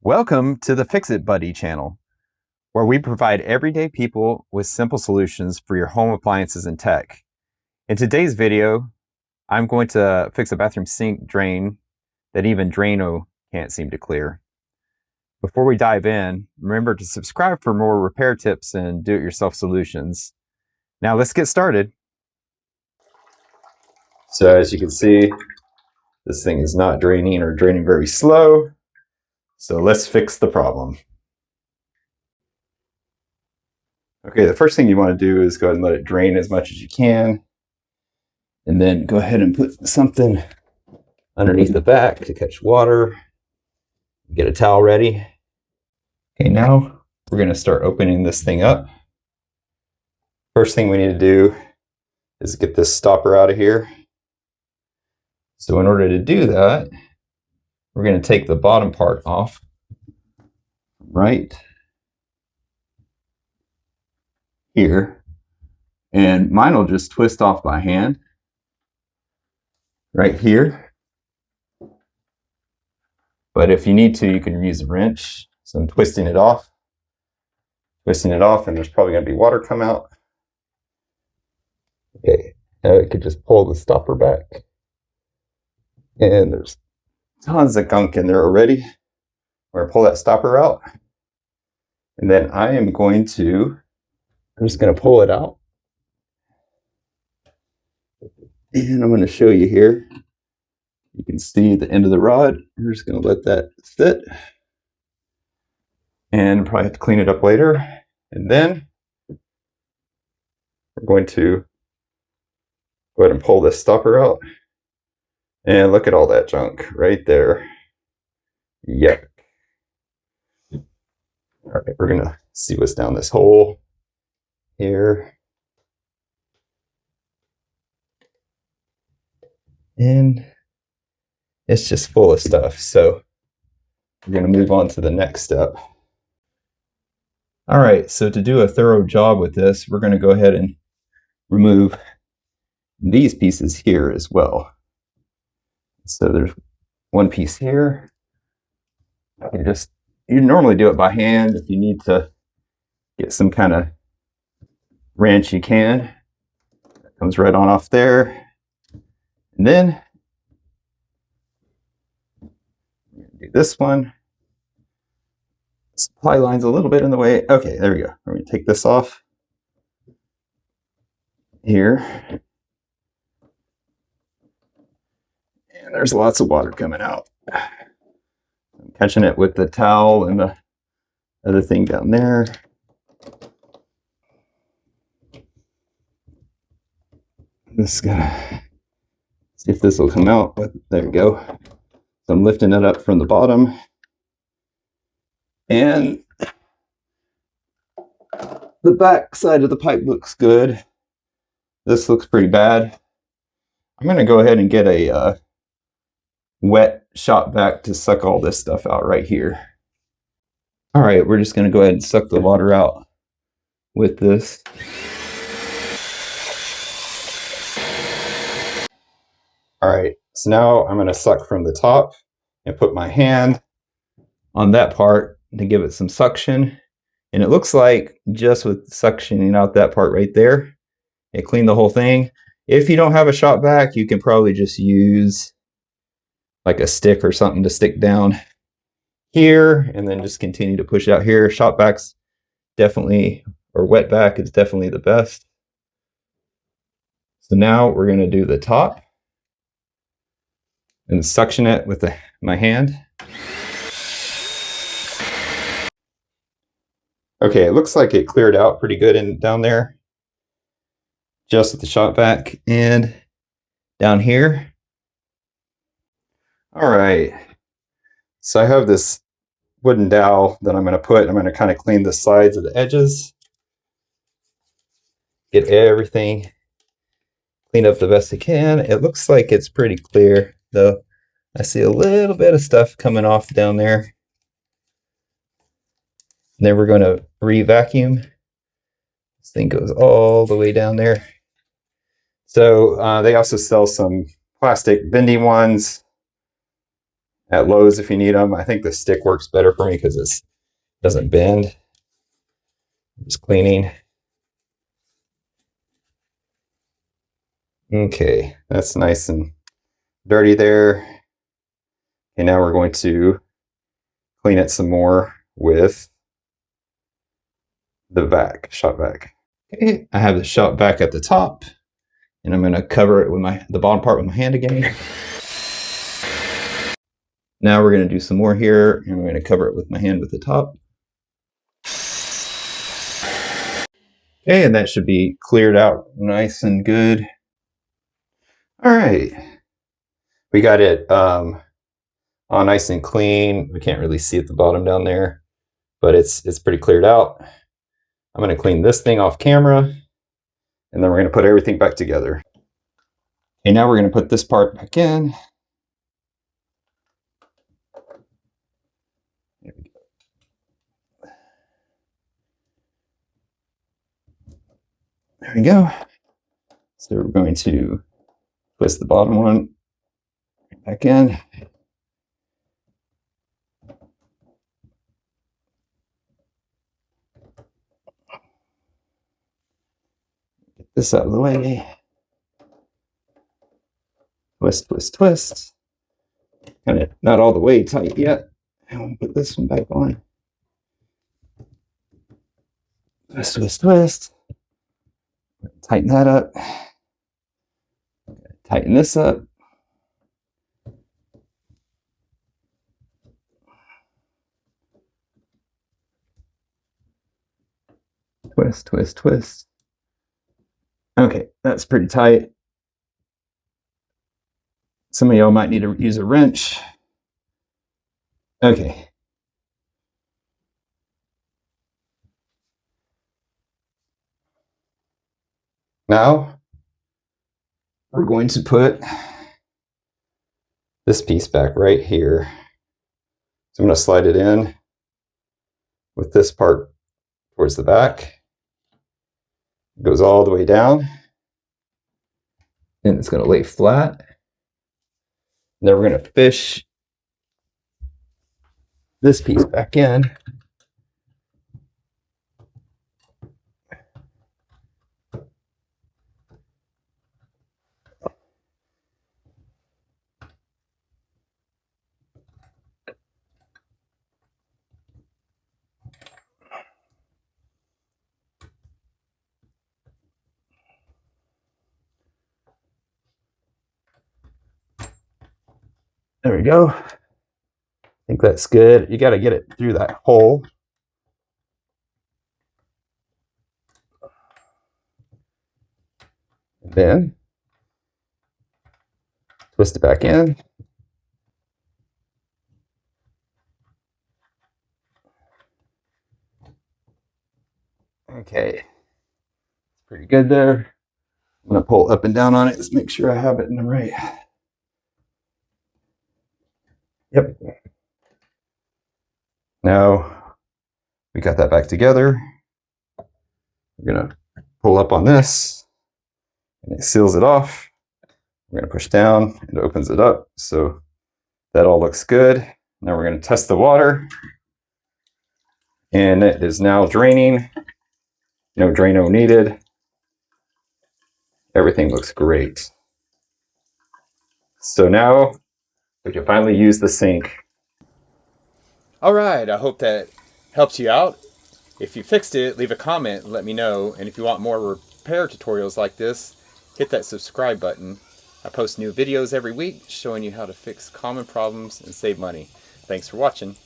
Welcome to the Fix It Buddy channel, where we provide everyday people with simple solutions for your home appliances and tech. In today's video, I'm going to fix a bathroom sink drain that even Drano can't seem to clear. Before we dive in, remember to subscribe for more repair tips and do-it-yourself solutions. Now let's get started. So as you can see, this thing is not draining or draining very slow. So let's fix the problem. Okay, the first thing you want to do is go ahead and let it drain as much as you can. And then go ahead and put something underneath the back to catch water. Get a towel ready. Okay, now we're going to start opening this thing up. First thing we need to do is get this stopper out of here. So in order to do that, we're going to take the bottom part off, right here, and mine will just twist off by hand, right here. But if you need to, you can use a wrench. So I'm twisting it off, and there's probably going to be water come out. Okay, now I could just pull the stopper back, and there's tons of gunk in there already. We're going to pull that stopper out, and then I'm just going to pull it out. And I'm going to show you here. You can see the end of the rod. We're just going to let that sit. And probably have to clean it up later. And then we're going to go ahead and pull this stopper out. And look at all that junk right there. Yuck. All right, we're going to see what's down this hole here. And it's just full of stuff. So we're going to move on to the next step. All right, so to do a thorough job with this, we're going to go ahead and remove these pieces here as well. So there's one piece here. You normally do it by hand. If you need to get some kind of wrench, you can. That comes right on off there. And then do this one. Supply line's a little bit in the way. Okay, there we go. We're going to take this off here. And there's lots of water coming out. I'm catching it with the towel and the other thing down there. Just gonna see if this will come out. But there we go. So I'm lifting it up from the bottom. And the back side of the pipe looks good. This looks pretty bad. I'm going to go ahead and get a wet shop vac to suck all this stuff out right here. All right, we're just going to go ahead and suck the water out with this. All right, so now I'm going to suck from the top and put my hand on that part to give it some suction. And it looks like just with suctioning out that part right there, it cleaned the whole thing. If you don't have a shop vac, you can probably just use like a stick or something to stick down here and then just continue to push out here. Shop vacs definitely, or wet vac is definitely the best. So now we're going to do the top and suction it with my hand. Okay, it looks like it cleared out pretty good down there, just with the shop vac and down here. All right, so I have this wooden dowel that I'm going to kind of clean the sides of the edges, get everything cleaned up the best I can. It looks like it's pretty clear, though. I see a little bit of stuff coming off down there. And then we're going to re-vacuum. This thing goes all the way down there. So they also sell some plastic bendy ones. at Lowe's if you need them. I think the stick works better for me because it doesn't bend. Just cleaning. Okay, that's nice and dirty there. And now we're going to clean it some more with the vac, shop vac. Okay, I have the shop vac at the top, and I'm going to cover it with the bottom part with my hand again. Now we're going to do some more here, and we're going to cover it with my hand with the top. Okay, and that should be cleared out nice and good. All right, we got it all nice and clean. We can't really see at the bottom down there, but it's pretty cleared out. I'm going to clean this thing off camera, and then we're going to put everything back together. Okay, now we're going to put this part back in. There we go. There we go. So we're going to twist the bottom one back in. Get this out of the way. Twist, twist, twist. Kind of not all the way tight yet. I want to put this one back on. Twist, twist, twist. Tighten that up. Tighten this up. Twist, twist, twist. Okay, that's pretty tight. Some of y'all might need to use a wrench. Okay. Now, we're going to put this piece back right here. So I'm going to slide it in with this part towards the back. It goes all the way down. And it's going to lay flat. And then we're going to fish this piece back in. There we go. I think that's good. You got to get it through that hole. And then twist it back in. Okay. Pretty good there. I'm going to pull up and down on it. Just make sure I have it in the right. Yep. Now we got that back together. We're going to pull up on this and it seals it off. We're going to push down and it opens it up. So that all looks good. Now we're going to test the water. And it is now draining. No Drano needed. Everything looks great. So now we can finally use the sink. All right, I hope that helps you out. If you fixed it, leave a comment and let me know. And if you want more repair tutorials like this, hit that subscribe button. I post new videos every week showing you how to fix common problems and save money. Thanks for watching.